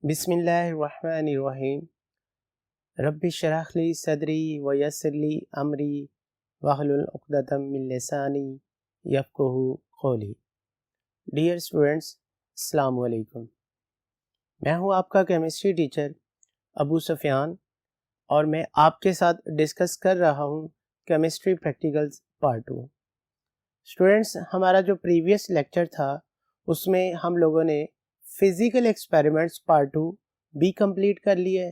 बिस्मिल्लाहिर्रहमानिर्रहीम। रब्बि शरह ली सदरी व यस्सिर ली अमरी वहलुल उक़दतम मिन लिसानी यफ़क़हू क़ौली। डियर स्टूडेंट्स, अस्सलाम वालेकुम। मैं हूं आपका केमिस्ट्री टीचर अबू सुफियान और मैं आपके साथ डिस्कस कर रहा हूं केमिस्ट्री प्रैक्टिकल्स पार्ट 2। स्टूडेंट्स, हमारा जो प्रीवियस लेक्चर था उसमें हम लोगों ने फिज़िकल एक्सपेरिमेंट्स पार्ट 2 भी कंप्लीट कर लिए।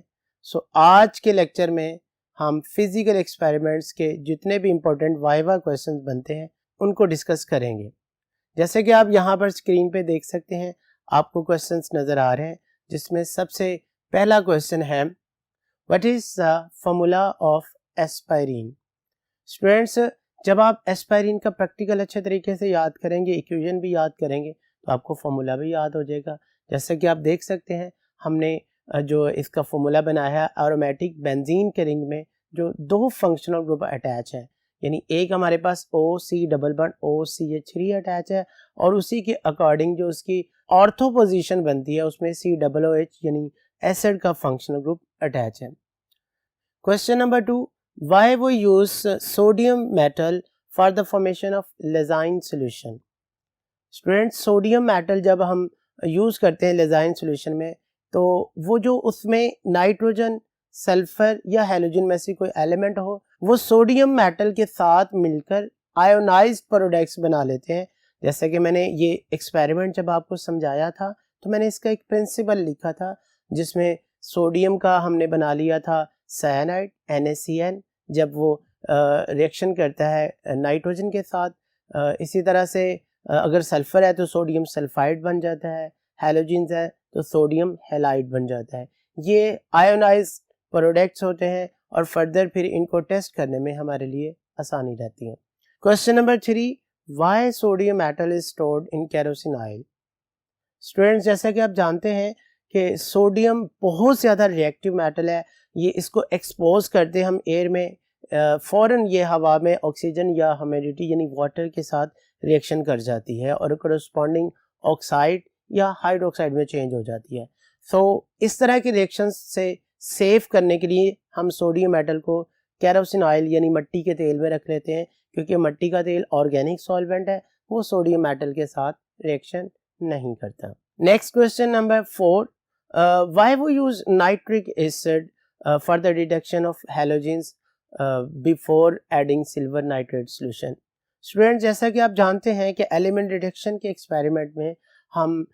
आज के लेक्चर में हम फिज़िकल एक्सपेरिमेंट्स के जितने भी इम्पोर्टेंट वाइवा क्वेश्चंस बनते हैं उनको डिस्कस करेंगे। जैसे कि आप यहाँ पर स्क्रीन पे देख सकते हैं, आपको क्वेश्चंस नज़र आ रहे हैं, जिसमें सबसे पहला क्वेश्चन है, what is the formula of aspirin. Students, जब आप एस्पायरिन का प्रैक्टिकल अच्छे तरीके से याद करेंगे, इक्वेशन भी याद करेंगे, तो आपको फॉर्मूला भी याद हो जाएगा। जैसे कि आप देख सकते हैं, हमने जो इसका फॉर्मूला बनाया है, एरोमेटिक बेंजीन के रिंग में जो दो फंक्शनल ग्रुप अटैच है, यानी एक हमारे पास OC double bond OCH3 attach है और उसी के अकॉर्डिंग जो उसकी ऑर्थो पोजीशन बनती है उसमें COOH यानी एसिड का फंक्शनल ग्रुप अटैच है। Question number 2, why we use sodium metal for the formation of Lezine solution। Student, sodium metal जब हम यूज़ करते हैं लेजाइन सॉल्यूशन में, तो वो जो उसमें नाइट्रोजन, सल्फर या हैलोजन में से कोई एलिमेंट हो, वो सोडियम मेटल के साथ मिलकर आयोनाइज्ड प्रोडक्ट्स बना लेते हैं। जैसे कि मैंने ये एक्सपेरिमेंट जब आपको समझाया था तो मैंने इसका एक प्रिंसिपल लिखा था, जिसमें सोडियम का हमने बना लिया था साइनाइड NaCN, जब वो रिएक्शन करता है नाइट्रोजन के साथ। इसी तरह से अगर सल्फर है तो सोडियम सल्फाइड बन जाता है, हैलोजन है तो सोडियम हैलाइड बन जाता है। ये आयोनाइज प्रोडक्ट्स होते हैं और फर्दर फिर इनको टेस्ट करने में हमारे लिए आसानी रहती है। Question number 3, why sodium metal is stored in kerosene oil. Students, जैसा कि आप जानते हैं कि सोडियम बहुत ज़्यादा रिएक्टिव मेटल है। ये इसको एक्सपोज करते हम एयर में, फ़ौरन ये हवा में ऑक्सीजन या ह्यूमिडिटी यानी वाटर के साथ रिएक्शन कर जाती है और करस्पॉन्डिंग ऑक्साइड या हाइड्रोक्साइड में चेंज हो जाती है। इस तरह के रिएक्शन से सेव करने के लिए हम सोडियम मेटल को केरोसिन ऑयल यानी मिट्टी के तेल में रख लेते हैं, क्योंकि मिट्टी का तेल ऑर्गेनिक सॉल्वेंट है, वो सोडियम मेटल के साथ रिएक्शन नहीं करता। Next question number 4, why we use nitric acid for the detection of halogens before adding silver nitrate solution. Student, जैसा कि आप जानते हैं कि एलिमेंट डिटेक्शन के एक्सपेरिमेंट में हम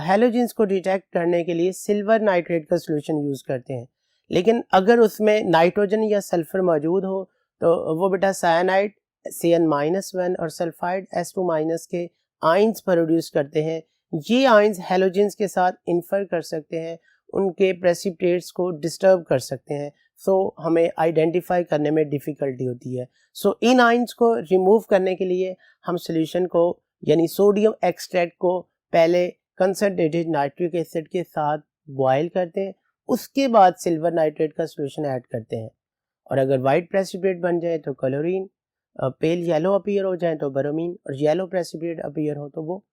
हैलोजेंस को डिटेक्ट करने के लिए सिल्वर नाइट्रेट का सॉल्यूशन यूज़ करते हैं, लेकिन अगर उसमें नाइट्रोजन या सल्फर मौजूद हो तो वो बेटा साइनाइड Cn-1 और सल्फाइड S2- के आइंस प्रोड्यूस करते हैं। ये आइंस हैलोजेंस के साथ इन्फर कर सकते हैं, उनके प्रेसिपिटेट्स को डिस्टर्ब कर सकते हैं, हमें आइडेंटिफाई करने में डिफ़िकल्टी होती है। इन आइंस को रिमूव करने के लिए हम सॉल्यूशन को यानी सोडियम एक्सट्रैक्ट को पहले कंसंट्रेटेड नाइट्रिक एसिड के साथ बॉयल करते हैं, उसके बाद सिल्वर नाइट्रेट का सॉल्यूशन ऐड करते हैं, और अगर वाइट प्रेसिपिटेट बन जाए तो क्लोरीन, पेल येलो अपीयर हो जाए तो ब्रोमीन, और येलो प्रेसिपिटेट अपीयर हो तो वो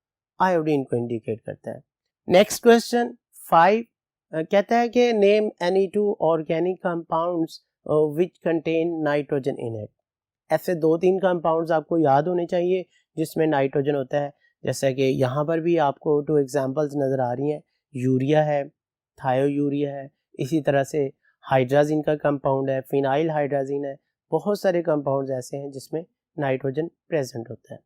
आयोडीन को इंडिकेट करता है। नेक्स्ट क्वेश्चन 5 कहता है कि name any 2 organic compounds which contain nitrogen in it. ऐसे 2-3 कंपाउंड्स आपको याद होने चाहिए जिसमें नाइट्रोजन होता है। जैसा कि यहाँ पर भी आपको 2 एग्जांपल्स नज़र आ रही हैं, यूरिया है, थायोयूरिया है, इसी तरह से हाइड्राजीन का कंपाउंड है, फिनाइल हाइड्राजीन है। बहुत सारे कंपाउंड्स ऐसे हैं जिसमें नाइट्रोजन प्रेजेंट होता है।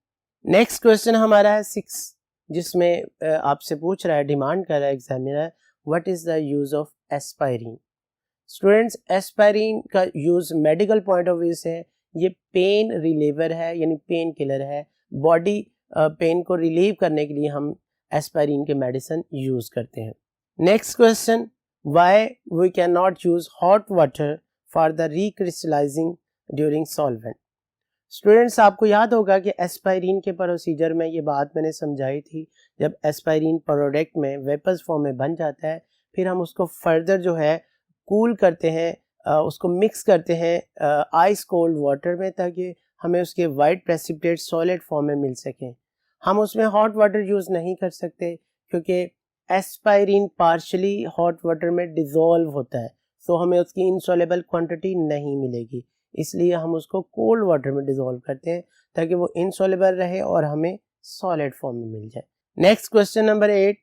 नेक्स्ट क्वेश्चन हमारा है 6, जिसमें आपसे पूछ रहा है, डिमांड कर रहा है examiner, what is the use of aspirin. Students, aspirin का use medical point of view से ये पेन रिलीवर है, यानी पेन किलर है। बॉडी पेन को रिलीव करने के लिए हम एस्पायरिन के मेडिसिन यूज़ करते हैं। Next question, why we can not use hot water for the recrystallizing during solvent. Students, आपको याद होगा कि एस्पायरिन के प्रोसीजर में ये बात मैंने समझाई थी। जब एस्पायरिन प्रोडक्ट में वेपर्स फॉर्म में बन जाता है, फिर हम उसको फर्दर जो है कूल करते हैं, उसको मिक्स करते हैं आइस कोल्ड वाटर में, ताकि हमें उसके वाइट प्रेसिपिटेट सॉलिड फॉर्म में मिल सकें। हम उसमें हॉट वाटर यूज़ नहीं कर सकते, क्योंकि एस्पायरिन पार्शली हॉट वाटर में डिज़ोल्व होता है, सो हमें उसकी इनसॉल्युबल क्वांटिटी नहीं मिलेगी, इसलिए हम उसको कोल्ड वाटर में डिज़ोल्व करते हैं ताकि वो इनसॉल्युबल रहे और हमें सॉलिड फॉर्म में मिल जाए। Next question number 8,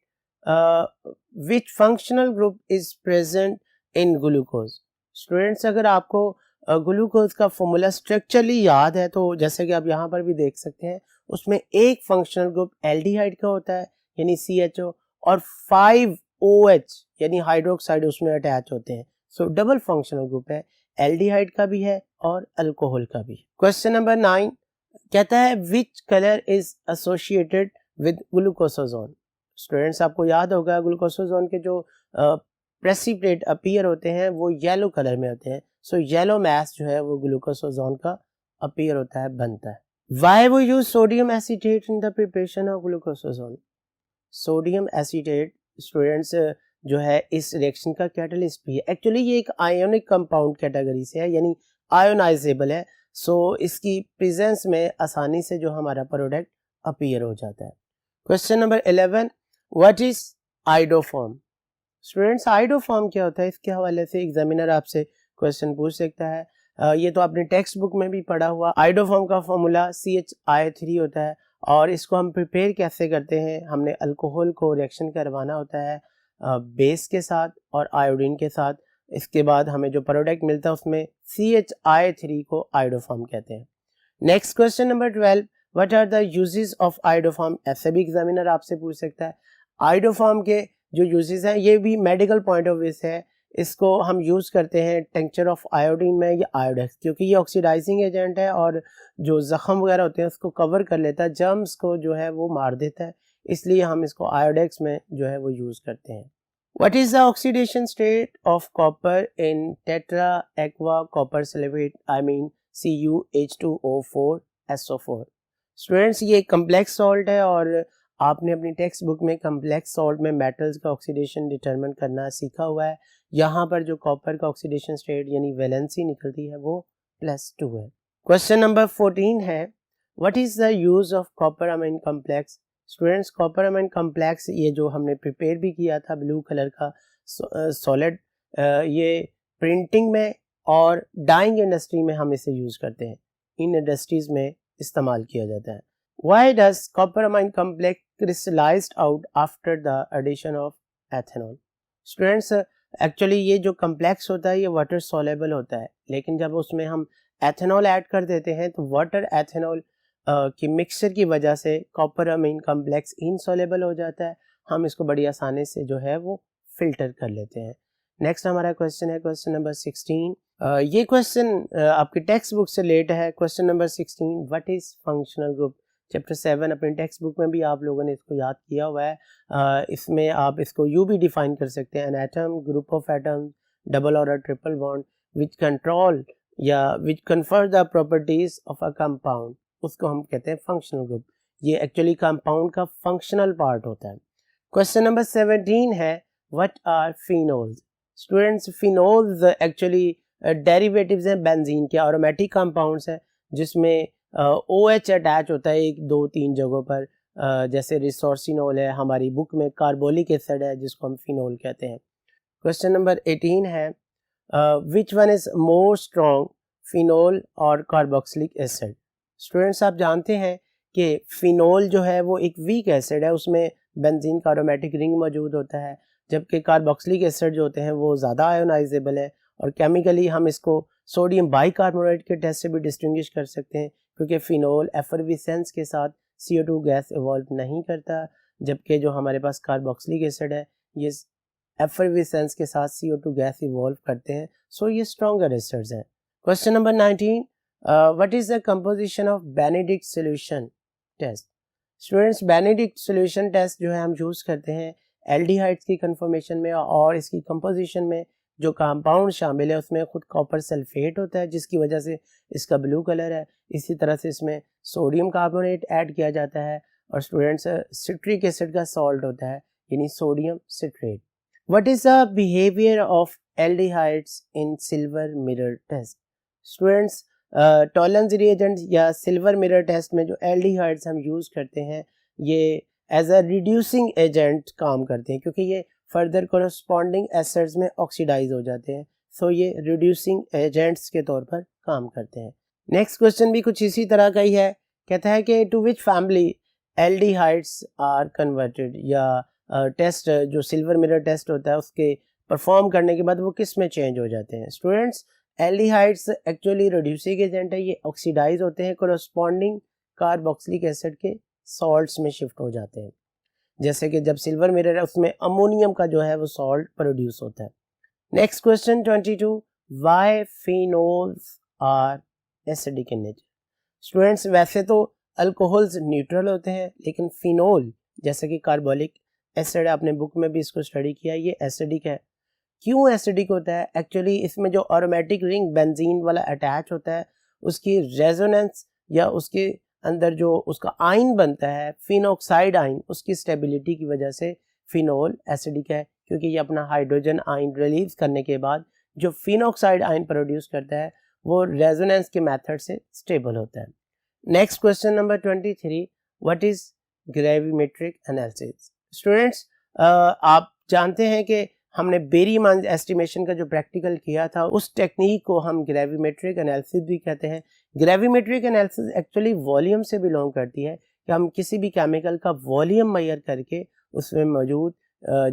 which functional group is present in glucose. Students, अगर आपको ग्लूकोज का फॉर्मूला स्ट्रक्चरली याद है तो जैसे कि आप यहाँ पर भी देख सकते हैं, उसमें एक फंक्शनल ग्रुप एल्डिहाइड का होता है यानी CHO, और 5 OH यानी हाइड्रोक्साइड उसमें अटैच होते हैं, सो डबल फंक्शनल ग्रुप है, एल्डिहाइड का भी है और अल्कोहल का भी। क्वेश्चन नंबर 9 कहता है which colour is associated with glucosazone. Students, आपको याद होगा ग्लूकोसोजोन के जो प्रेसिपिटेट अपीयर होते हैं वो येलो कलर में होते हैं, सो येलो मैस जो है वो ग्लूकोसोजोन का अपीयर होता है, बनता है। Why we use sodium acetate in the preparation of glucosazone? Sodium acetate students जो है इस रिएक्शन का कैटलिस्ट भी है। एक्चुअली ये एक आयोनिक कंपाउंड कैटेगरी से है यानी आयोनाइजेबल है, सो इसकी प्रेजेंस में आसानी से जो हमारा प्रोडक्ट अपीयर हो जाता है। Question number 11, what is iodoform. Students, iodoform क्या होता है, इसके हवाले से एग्जामिनर आपसे क्वेश्चन पूछ सकता है। ये तो आपने टेक्स्ट बुक में भी पढ़ा हुआ। आइडोफॉर्म का फॉर्मूला CHI3 होता है और इसको हम प्रिपेयर कैसे करते हैं, हमने अल्कोहल को रिएक्शन करवाना होता है बेस के साथ और आयोडीन के साथ, इसके बाद हमें जो प्रोडक्ट मिलता है उसमें CHI3 को आइडोफॉर्म कहते हैं। Next question number 12, what are the uses of iodoform. ऐसे भी एग्जामिनर आपसे पूछ सकता है। आइडोफॉर्म के जो यूजेस हैं ये भी मेडिकल पॉइंट ऑफ व्यू से है, इसको हम यूज़ करते हैं टिंक्चर ऑफ आयोडीन में या आयोडेक्स, क्योंकि ये ऑक्सीडाइजिंग एजेंट है और जो ज़ख़म वगैरह होते हैं उसको कवर कर लेता है, जर्म्स को जो है वो मार देता है, इसलिए हम इसको आयोडेक्स में जो है वो यूज़ करते हैं। What is the oxidation state of copper in tetra aqua copper sulphate, I mean CuH2O4 SO4। Students, ये कम्प्लेक्स सॉल्ट है और आपने अपनी टेक्स्ट बुक में कम्प्लेक्स सॉल्ट में मेटल्स का ऑक्सीडेशन डिटरमिन करना सीखा हुआ है। यहाँ पर जो कॉपर का ऑक्सीडेशन स्टेट यानी वैलेंसी निकलती है वो +2 है। क्वेश्चन नंबर 14 है, what is the use of copper amine complex. Students, copper amine complex ये जो हमने प्रिपेयर भी किया था ब्लू कलर का सॉलिड, ये प्रिंटिंग में और डाइंग इंडस्ट्री में हम इसे यूज़ करते हैं, इन इंडस्ट्रीज़ में इस्तेमाल किया जाता है। Why does copper amine complex crystallized out after the addition of ethanol? Students, actually ये जो कम्प्लेक्स होता है ये वाटर सॉलेबल होता है, लेकिन जब उसमें हम एथेनॉल ऐड कर देते हैं तो वाटर एथेनॉल की मिक्सचर की वजह से कॉपर अमीन कम्प्लेक्स इनसॉलेबल हो जाता है, हम इसको बड़ी आसानी से जो है वो फिल्टर कर लेते हैं। नेक्स्ट हमारा क्वेश्चन है क्वेश्चन नंबर 16। ये क्वेश्चन आपकी टेक्स्ट बुक से लेट है। Question number 16, what is functional group. Chapter 7 अपनी टेक्स्ट बुक में भी आप लोगों ने इसको याद किया हुआ है। इसमें आप इसको यूँ भी डिफाइन कर सकते हैं, an atom, group of atoms, double or triple bond which control या which confer the properties of a compound, उसको हम कहते हैं फंक्शनल ग्रुप। ये एक्चुअली कंपाउंड का फंक्शनल पार्ट होता है। क्वेश्चन नंबर 17 है, what are phenols. Students, phenols actually derivatives हैं बेंजीन के, एरोमेटिक कंपाउंड्स हैं जिसमें OH अटैच होता है 1, 2, 3 जगहों पर, जैसे रिसोर्सिनोल है, हमारी बुक में कार्बोलिक एसिड है जिसको हम फिनोल कहते हैं। क्वेश्चन नंबर 18 है, which one is more strong, phenol और कार्बोक्सिलिक एसिड। स्टूडेंट्स, आप जानते हैं कि फिनोल जो है वो एक वीक एसिड है, उसमें बेंजीन का एरोमेटिक रिंग मौजूद होता है, जबकि कार्बोक्सिलिक एसिड जो होते हैं वो ज़्यादा आयोनाइजेबल है और केमिकली हम इसको सोडियम बाइकार्बोनेट के टेस्ट से भी डिस्टिंग्विश कर सकते हैं, क्योंकि फिनोल एफरविसेंस के साथ CO2 गैस इवॉल्व नहीं करता, जबकि जो हमारे पास कार्बोक्सिलिक एसिड है ये एफरविसेंस के साथ CO2 गैस इवॉल्व करते हैं, सो ये स्ट्रॉन्गर एसिड्स हैं। Question number 19, what is the composition of Benedict solution test. Students, Benedict solution test जो है हम यूज़ करते हैं एल्डिहाइड्स की कन्फर्मेशन में, और इसकी कंपोजिशन में जो कंपाउंड शामिल है उसमें खुद कॉपर सल्फेट होता है जिसकी वजह से इसका ब्लू कलर है। इसी तरह से इसमें सोडियम कार्बोनेट ऐड किया जाता है और स्टूडेंट्स सिट्रिक एसिड का सॉल्ट होता है यानी sodium citrate. What is the behaviour of aldehydes in silver mirror test. Students, Tollens reagent या सिल्वर मिरर टेस्ट में जो एल्डिहाइड्स हम यूज़ करते हैं ये एज अ रिड्यूसिंग एजेंट काम करते हैं, क्योंकि ये फर्दर कोरस्पॉन्डिंग एसिड्स में ऑक्सीडाइज हो जाते हैं, सो ये रिड्यूसिंग एजेंट्स के तौर पर काम करते हैं। नेक्स्ट क्वेश्चन भी कुछ इसी तरह का ही है, कहता है कि to which family aldehydes are converted, या टेस्ट जो सिल्वर मिरर टेस्ट होता है उसके परफॉर्म करने के बाद वो किस में चेंज हो जाते हैं। Students, aldehydes actually reducing agent है, ये ऑक्सीडाइज होते हैं, कोरस्पॉन्डिंग कार्बोक्सिलिक एसिड के सॉल्ट्स में शिफ्ट हो जाते हैं। जैसे कि जब सिल्वर मिरर है उसमें अमोनियम का जो है वो सॉल्ट प्रोड्यूस होता है। Next question 22, why phenols are acidic in nature. Students, वैसे तो अल्कोहल्स न्यूट्रल होते हैं, लेकिन फिनोल जैसे कि कार्बोलिक एसिड, आपने बुक में भी इसको स्टडी किया, ये एसिडिक है। क्यों एसिडिक होता है? एक्चुअली इसमें जो अरोमेटिक रिंग बेंजीन वाला अटैच होता है, उसकी रेजोनेंस या उसके अंदर जो उसका आयन बनता है फिनॉक्साइड आयन, उसकी स्टेबिलिटी की वजह से फिनोल एसिडिक है, क्योंकि ये अपना हाइड्रोजन आयन रिलीज करने के बाद जो फिनॉक्साइड आयन प्रोड्यूस करता है वो रेजोनेंस के मेथड से स्टेबल होता है। Next question number 23, what is gravimetric analysis. Students, आप जानते हैं कि हमने बेरियम एस्टिमेशन का जो प्रैक्टिकल किया था उस टेक्निक को हम ग्रेविमेट्रिक एनालिसिस भी कहते हैं। ग्रेविमेट्रिक एनालिसिस एक्चुअली वॉल्यूम से बिलोंग करती है, कि हम किसी भी केमिकल का वॉल्यूम मेजर करके उसमें मौजूद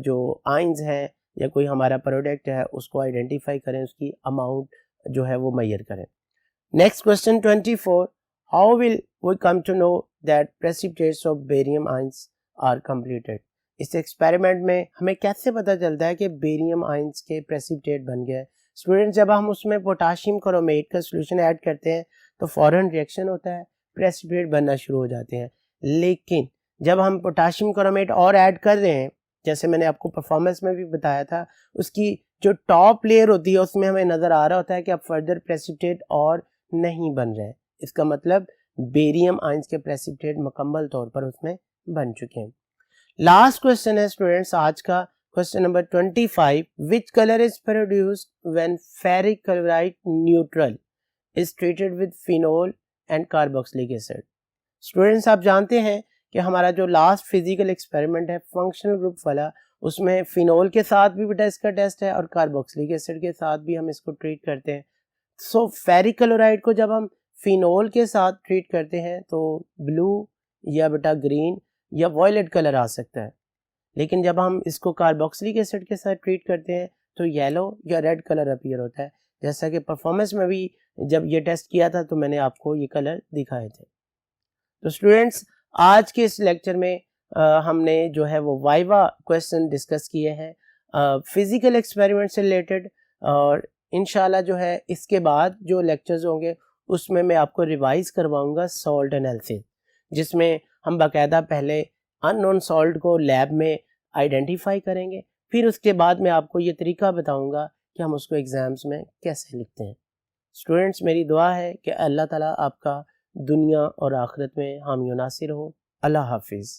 जो आयंस हैं या कोई हमारा प्रोडक्ट है उसको आइडेंटिफाई करें, उसकी अमाउंट जो है वो मेजर करें। Next question 24, how will we come to know that precipitates of barium ions are completed. इस एक्सपेरिमेंट में हमें कैसे पता चलता है कि बेरियम आयंस के प्रेसिपिटेट बन गया है। स्टूडेंट, जब हम उसमें पोटाशियम क्रोमेट का सॉल्यूशन ऐड करते हैं तो फौरन रिएक्शन होता है, प्रेसिपिटेट बनना शुरू हो जाते हैं। लेकिन जब हम पोटाशियम क्रोमेट और ऐड कर रहे हैं, जैसे मैंने आपको परफॉर्मेंस में भी बताया था, उसकी जो टॉप लेयर होती है उसमें हमें नज़र आ रहा होता है कि अब फर्दर प्रेसिपिटेट और नहीं बन रहे हैं। इसका मतलब बेरियम आयंस के प्रेसिपिटेट मुकम्मल तौर पर उसमें बन चुके हैं। लास्ट क्वेश्चन है स्टूडेंट्स आज का, question number 25, which colour is produced when ferric chloride neutral is treated with phenol and carboxylic acid. Students, आप जानते हैं कि हमारा जो लास्ट फिजिकल एक्सपेरिमेंट है फंक्शनल ग्रुप वाला, उसमें फिनोल के साथ भी बेटा इसका टेस्ट है और कार्बोक्सिलिक एसिड के साथ भी हम इसको ट्रीट करते हैं। सो फेरिक क्लोराइड को जब हम फिनोल के साथ ट्रीट करते हैं तो ब्लू या बेटा ग्रीन या वॉयलेट कलर आ सकता है, लेकिन जब हम इसको कार्बोक्सिलिक एसिड के साथ ट्रीट करते हैं तो येलो या रेड कलर अपीयर होता है। जैसा कि परफॉर्मेंस में भी जब ये टेस्ट किया था तो मैंने आपको ये कलर दिखाए थे। तो स्टूडेंट्स, आज के इस लेक्चर में हमने जो है वो वाइवा क्वेश्चन डिस्कस किए हैं फिजिकल एक्सपेरिमेंट से रिलेटेड, और इंशाल्लाह जो है इसके बाद जो लेक्चर्स होंगे उसमें मैं आपको रिवाइज करवाऊंगा सॉल्ट एनालिसिस, जिसमें हम बाकायदा पहले अननोन सॉल्ट को लैब में आइडेंटिफाई करेंगे, फिर उसके बाद मैं आपको ये तरीका बताऊंगा कि हम उसको एग्ज़ाम्स में कैसे लिखते हैं। स्टूडेंट्स, मेरी दुआ है कि अल्लाह ताला आपका दुनिया और आखिरत में हामी नासिर हो। अल्लाह हाफिज़।